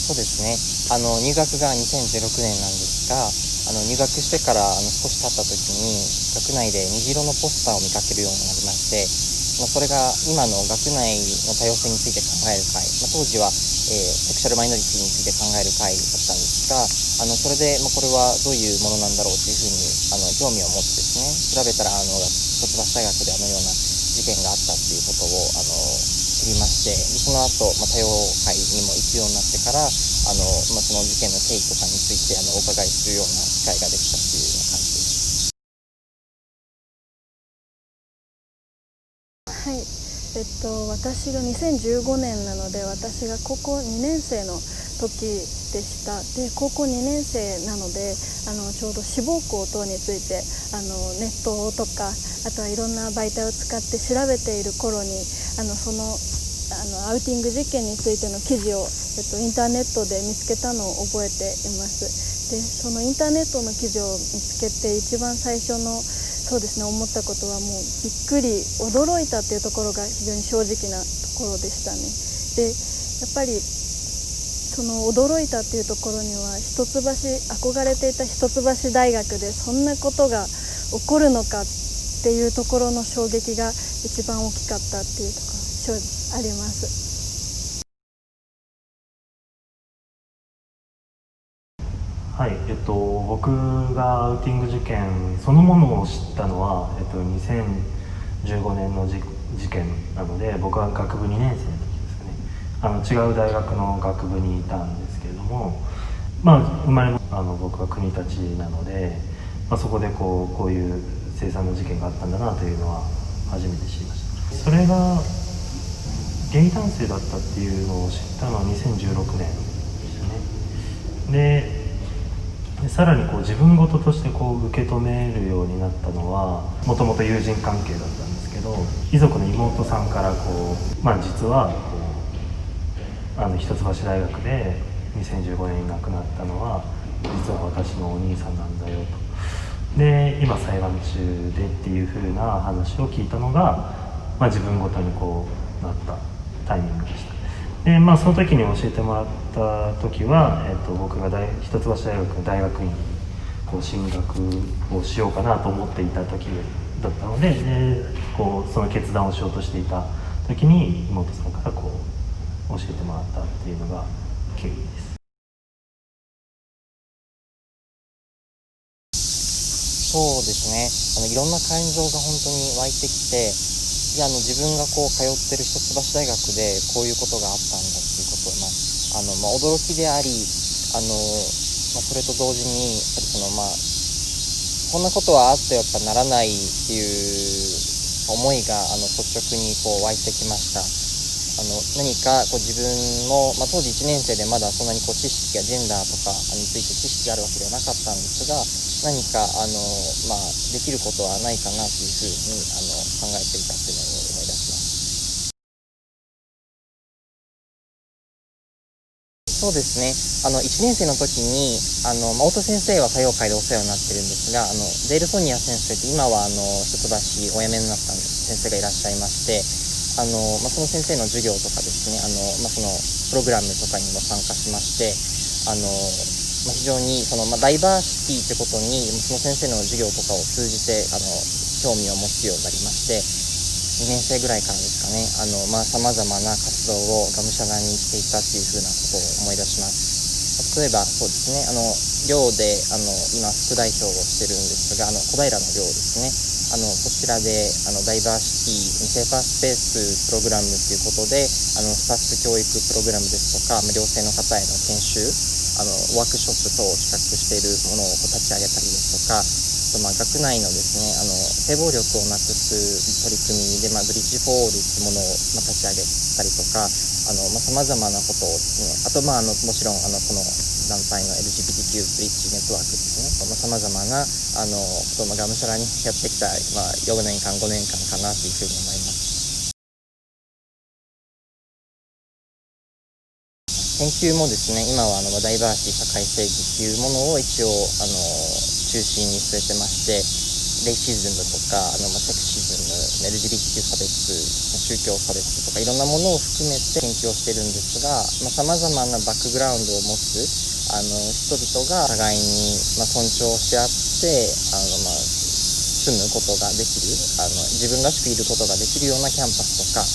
そうですね。入学が2016年なんですが、入学してから少し経った時に、学内で虹色のポスターを見かけるようになりまして、それが今の学内の多様性について考える会、当時は、セクシャルマイノリティについて考える会だったんですが、それで、これはどういうものなんだろうというふうに興味を持ってですね、調べたら一橋大学でような事件があったっていうことを知りまして、でその後、多様会にも行くようになってから、その事件の経緯とかについてお伺いするような機会ができたっていうような感じです。はい、私が2015年なので、私が高校2年生の時でした。で、高校2年生なので、ちょうど志望校等についてネットとか、あとはいろんな媒体を使って調べている頃に、そのアウティング事件についての記事を、インターネットで見つけたのを覚えています。で、そのインターネットの記事を見つけて一番最初のそうですね、思ったことはもうびっくり驚いたっていうところが非常に正直なところでしたね。で、やっぱりその驚いたっていうところには、憧れていた一橋大学でそんなことが起こるのかっていうところの衝撃が一番大きかったっていうところ正直あります。はい、僕がアウティング事件そのものを知ったのは、2015年の事件なので、僕は学部2年生の時ですかね。違う大学の学部にいたんですけれども、生まれも僕は国立なので、そこでこういう凄惨な事件があったんだなというのは初めて知りました。それがゲイ男性だったっていうのを知ったのは2016年でしたね。でさらに自分事として受け止めるようになったのは、もともと友人関係だったんですけど、遺族の妹さんから実は一橋大学で2015年に亡くなったのは実は私のお兄さんなんだよと。で、今裁判中でっていう風な話を聞いたのが、自分ごとになったタイミングでした。で、その時に教えてもらった時は、僕が一橋大学の大学院に進学をしようかなと思っていた時だったので、その決断をしようとしていた時に妹さんから教えてもらったっていうのが経緯です。そうですね。いろんな感情が本当に湧いてきて、自分が通ってる一橋大学でこういうことがあったんだっていうことは、驚きであり、それと同時に、やっぱりこんなことはあってやっぱならないっていう思いが率直に湧いてきました。何か自分も、当時1年生でまだそんなに知識やジェンダーとかについて知識があるわけではなかったんですが、何かできることはないかなというふうに考えていたというのを思い出します。そうですね。1年生の時に太田先生は多様会でお世話になってるんですが、デール・ソニア先生って今は一橋お辞めになった先生がいらっしゃいまして、その先生の授業とかですね、そのプログラムとかにも参加しまして、非常にダイバーシティってことにその先生の授業とかを通じて興味を持つようになりまして、2年生ぐらいからですかね、さまざまな活動をがむしゃらにしていたっていうふうなことを思い出します。例えばそうですね、寮で今副代表をしてるんですが、小平の寮ですね、そちらでダイバーシティセーファースペースプログラムということでスタッフ教育プログラムですとか、寮生の方への研修ワークショップ等を企画しているものを立ち上げたりですとか、学内のですね性暴力をなくす取り組みで、ブリッジフォールというものを立ち上げたりとか、さまざまなことをですね、あともちろんこの団体の LGBTQ ブリッジネットワークですね、さまざまなことをがむしゃらにやってきた、4年間5年間かなというふうに思います。研究もですね、今はダイバーシティ社会正義っていうものを一応中心に据えてまして、レイシズムとかセクシズム、LGBTQ 差別、宗教差別とかいろんなものを含めて研究をしてるんですが、さまざ、まなバックグラウンドを持つ人々が互いに、尊重し合って住むことができる、自分らしくいることができるようなキャンパスとか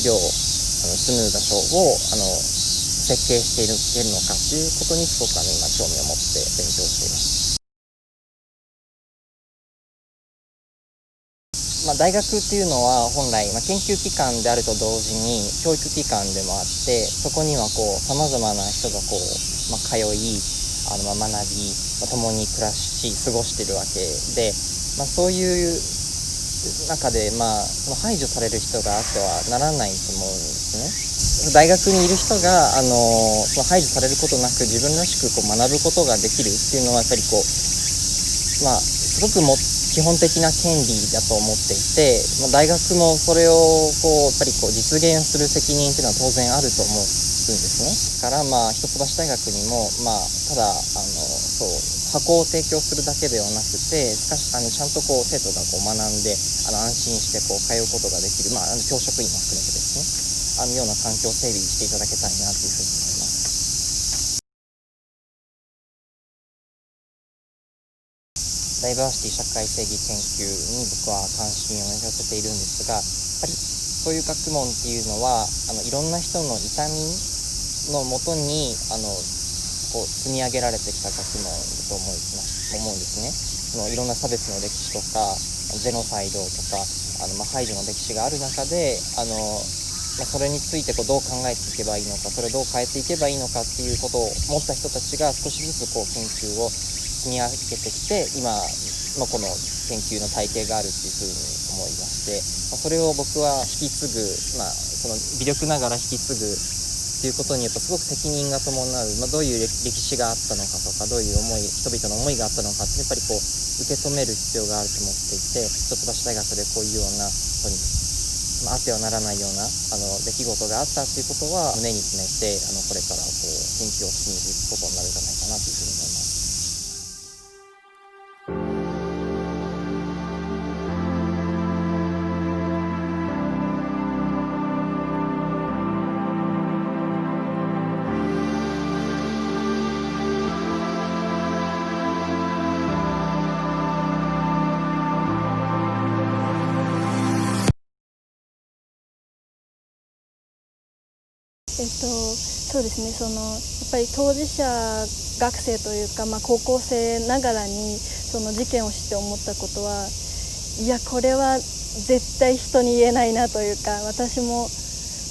寮、住む場所を設計しているのかということにすごく今興味を持って勉強しています。大学っていうのは本来、研究機関であると同時に教育機関でもあって、そこにはさまざまな人が通い学び、共に暮らし過ごしているわけで、そういう中で、その排除される人があってはならないと思うんですね。大学にいる人がその排除されることなく自分らしく学ぶことができるっていうのはやっぱりすごく基本的な権利だと思っていて、大学もそれをやっぱり実現する責任っていうのは当然あると思うんですね。だから一橋大学にもただ箱を提供するだけではなくて、ちゃんと生徒が学んで安心して通うことができる、教職員も含めてですね、ような環境を整備していただけたいなというふうに思います。ダイバーシティ社会正義研究に僕は関心を寄せているんですが、やっぱりそういう学問っていうのはいろんな人の痛みのもとに積み上げられてきた学問だと思うんですね。いろんな差別の歴史とかジェノサイドとか排除の歴史がある中でそれについてどう考えていけばいいのか、それをどう変えていけばいいのかっていうことを持った人たちが少しずつ研究を積み上げてきて、今のこの研究の体系があるっていうふうに思いまして、それを僕は引き継ぐ、その微力ながら引き継ぐっていうことにすごく責任が伴う、どういう歴史があったのかとか、どういう人々の思いがあったのかってやっぱり受け止める必要があると思っていて、一橋大学でこういうようなことにあってはならないような出来事があったっていうことは胸に詰めてこれから研究を進めていくことになるんじゃないかなというふうに思います。そうですね、やっぱり当事者学生というか、高校生ながらにその事件を知って思ったことは、いやこれは絶対人に言えないなというか、私も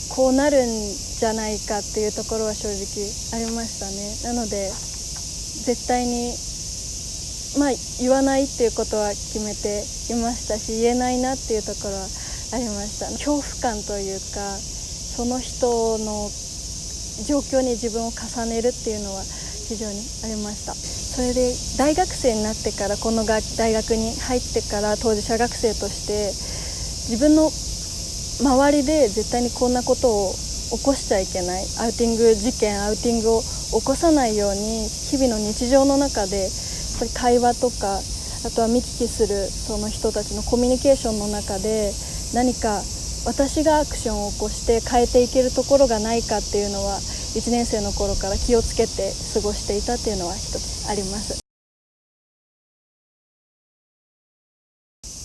こうなるんじゃないかっていうところは正直ありましたね。なので絶対に言わないっていうことは決めていましたし、言えないなっていうところはありました。恐怖感というか、その人の状況に自分を重ねるっていうのは非常にありました。それで大学生になってから、この大学に入ってから当事者学生として自分の周りで絶対にこんなことを起こしちゃいけない、アウティング事件、アウティングを起こさないように日々の日常の中でやっぱり会話とか、あとは見聞きするその人たちのコミュニケーションの中で何か私がアクションを起こして変えていけるところがないかっていうのは1年生の頃から気をつけて過ごしていたっていうのは一つあります。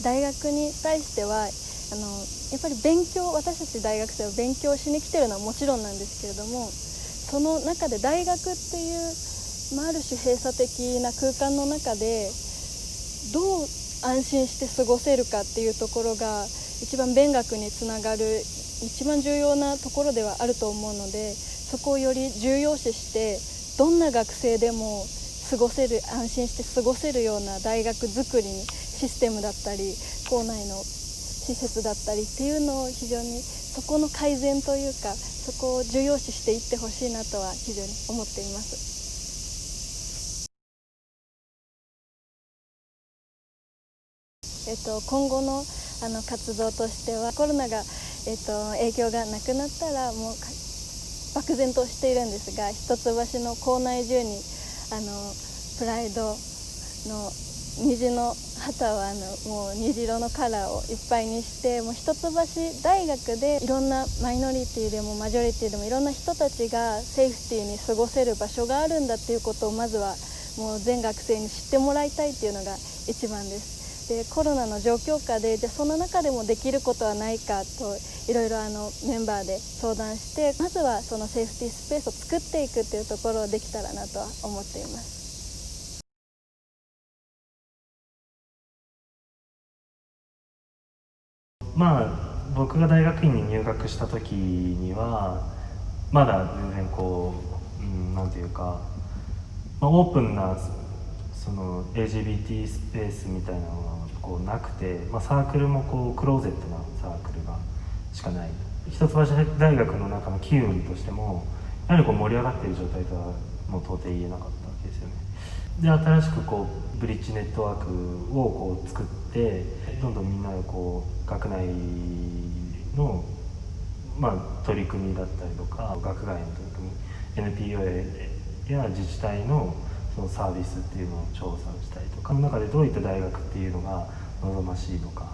大学に対してはやっぱり私たち大学生は勉強しに来てるのはもちろんなんですけれども、その中で大学っていう、ある種閉鎖的な空間の中でどう安心して過ごせるかっていうところが一番勉学につながる一番重要なところではあると思うので、そこをより重要視して、どんな学生でも安心して過ごせるような大学づくりにシステムだったり校内の施設だったりっていうのを非常にそこの改善というか、そこを重要視していってほしいなとは非常に思っています。今後の活動としては、コロナが、影響がなくなったらもう漠然としているんですが、一橋の校内中にプライドの虹の旗はもう虹色のカラーをいっぱいにして、もう一橋大学でいろんなマイノリティでもマジョリティでもいろんな人たちがセーフティーに過ごせる場所があるんだっていうことをまずはもう全学生に知ってもらいたいっていうのが一番です。でコロナの状況下でじゃあその中でもできることはないかといろいろメンバーで相談して、まずはそのセーフティースペースを作っていくっていうところをできたらなとは思っています。まあ僕が大学院に入学した時にはまだ全然こう、なんていうか、オープンなその LGBT スペースみたいなのがこうなくて、サークルもこうクローゼットなサークルがしかない。一橋大学の中の機運としてもやはりこう盛り上がっている状態とはもう到底言えなかったわけですよね。で新しくこうブリッジネットワークをこう作って、どんどんみんながこう学内の、取り組みだったりとか、学外の取り組み NPO や自治体のそのサービスっていうのを調査したりとか、その中でどういった大学っていうのが望ましいのか、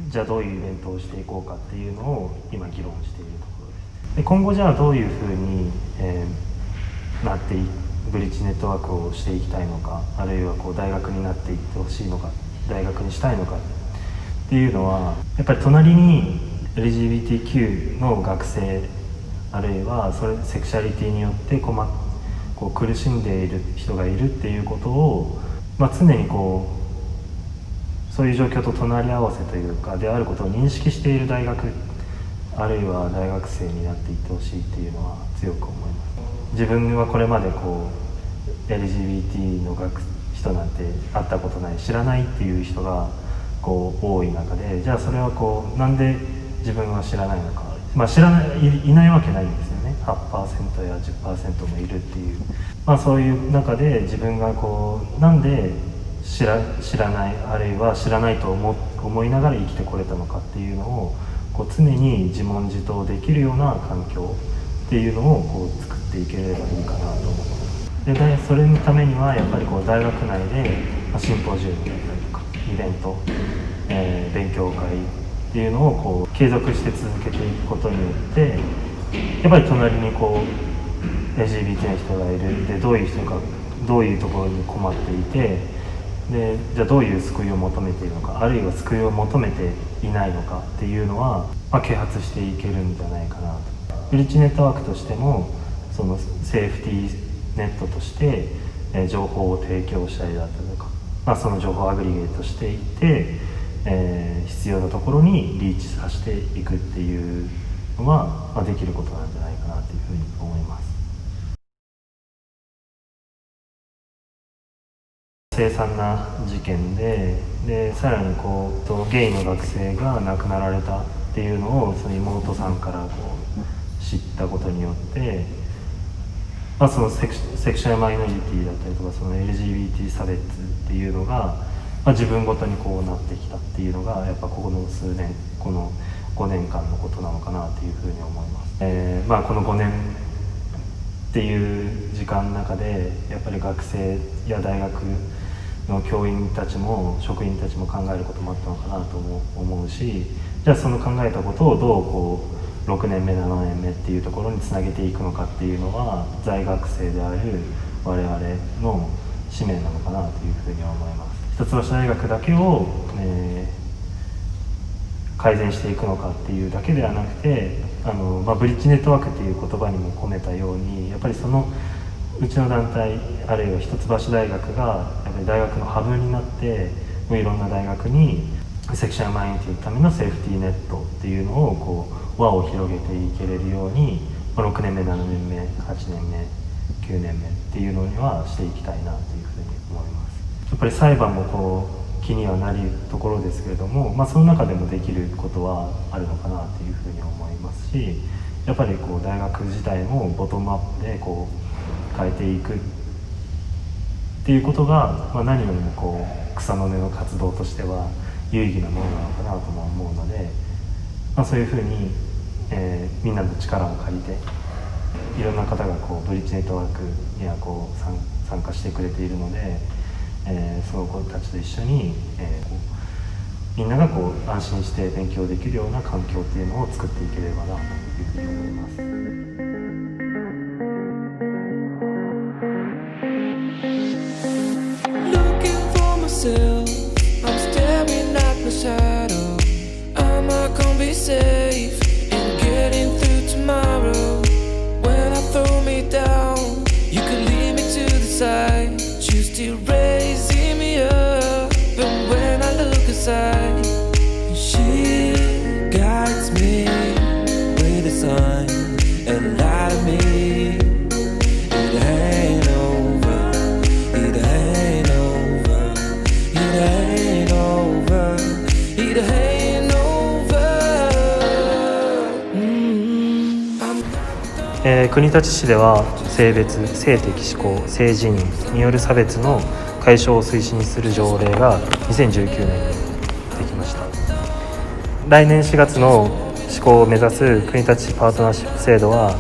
じゃあどういうイベントをしていこうかっていうのを今議論しているところです。で今後じゃあどういうふうに、なってブリッジネットワークをしていきたいのか、あるいはこう大学になっていってほしいのか、大学にしたいのかっていうのは、やっぱり隣に LGBTQ の学生、あるいはそれセクシャリティによってこう苦しんでいる人がいるっていうことを、常にこうそういう状況と隣り合わせというかであることを認識している大学、あるいは大学生になっていってほしいっていうのは強く思います。自分はこれまでこう LGBT の人なんて会ったことない、知らないっていう人がこう多い中で、じゃあそれはこうなんで自分は知らないのか、知らない、いないわけないんですよね。8% や 10% もいるっていう、そういう中で自分がこうなんで知らない、あるいは知らないと思いながら生きてこれたのかっていうのをこう常に自問自答できるような環境っていうのをこう作っていければいいかなと思ってます。でそれのためにはやっぱりこう大学内でシンポジウムだったりとかイベント、勉強会っていうのをこう継続して続けていくことによって、やっぱり隣にこう LGBT の人がいる、でどういう人がどういうところに困っていて、でじゃあどういう救いを求めているのか、あるいは救いを求めていないのかっていうのは、啓発していけるんじゃないかなと。ブリッジネットワークとしてもそのセーフティーネットとして、情報を提供したりだったりとか、その情報をアグリゲートしていって、必要なところにリーチさせていくっていうのは、できることなんじゃないかなというふうに思います。凄惨な事件でさらにこうゲイの学生が亡くなられたっていうのをその妹さんからこう知ったことによって、そのセクシュアルマイノリティだったりとか、その LGBT 差別っていうのが、自分ごとにこうなってきたっていうのが、やっぱここの数年、この5年間のことなのかなというふうに思います。この5年っていう時間の中でやっぱり学生や大学の教員たちも職員たちも考えることもあったのかなと思うし、じゃあその考えたことをどうこう6年目7年目っていうところにつなげていくのかっていうのは、在学生である我々の使命なのかなというふうには思います。一橋大学だけを、改善していくのかっていうだけではなくて、ブリッジネットワークっていう言葉にも込めたように、やっぱりそのうちの団体、あるいは一橋大学がやっぱり大学のハブになって、いろんな大学にセクシュアルマイノリティのためのセーフティーネットっていうのをこう輪を広げていけれるように、6年目7年目8年目9年目っていうのにはしていきたいなというふうに思います。やっぱり裁判もこう気にはなるところですけれども、その中でもできることはあるのかなというふうに思いますし、やっぱりこう大学自体もボトムアップでこう変えていくっていうことが、何よりもこう草の根の活動としては有意義なものなのかなとも思うので、そういうふうに、みんなの力を借りていろんな方がこうブリッジネットワークにはこう参加してくれているので、その子たちと一緒に、みんながこう安心して勉強できるような環境っていうのを作っていければなというふうに思います。I'm staring at my shadow. Am I gonna be safe in getting through tomorrow? When I throw me down, you can lead me to the side. Choose to raising me up. But when I look aside, she guides me with a sign and light of me. It ain't over. It ain't over. It ain't over. It ain't over. I'm 国立市では性別、性的指向、性自認による差別の解消を推進する条例が2019年にできました。来年4月の施行を目指す国立市パートナーシップ制度は、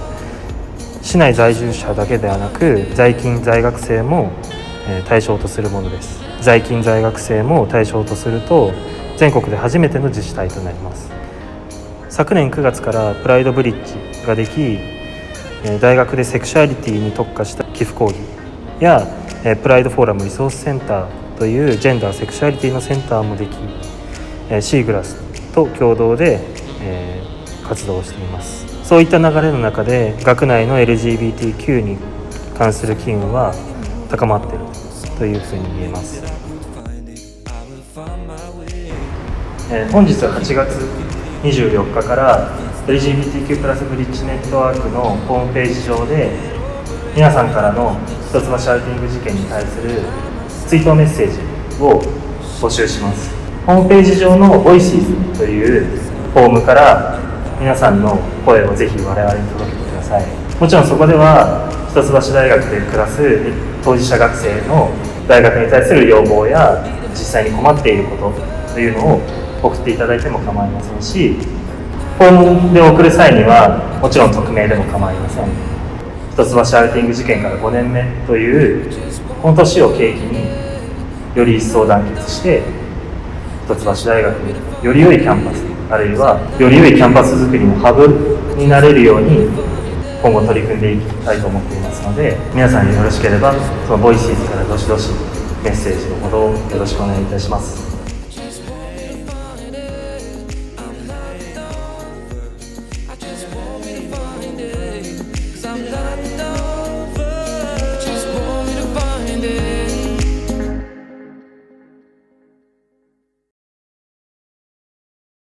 市内在住者だけではなく在勤在学生も対象とするものです。在勤在学生も対象とすると全国で初めての自治体となります。昨年9月からプライドブリッジができ、大学でセクシュアリティに特化した寄付講義やプライドフォーラムリソースセンターというジェンダーセクシュアリティのセンターもでき、シーグラスと共同で活動をしています。そういった流れの中で学内の LGBTQ に関する機運は高まっているというふうに言えます。本日は8月24日から LGBTQ+ ブリッジネットワークのホームページ上で皆さんからの一橋アウティング事件に対する追悼メッセージを募集します。ホームページ上の Voices というフォームから皆さんの声をぜひ我々に届けてください。もちろんそこでは一橋大学で暮らす当事者学生の大学に対する要望や実際に困っていることというのを送っていただいても構いませんし、フォームで送る際にはもちろん匿名でも構いません。一橋アウティング事件から5年目というこの年を契機により一層団結して一橋大学により良いキャンパス、あるいはより良いキャンパス作りのハブになれるように今後取り組んでいきたいと思っていますので、皆さんよろしければそのボイシーズからどしどしメッセージのほどよろしくお願いいたします。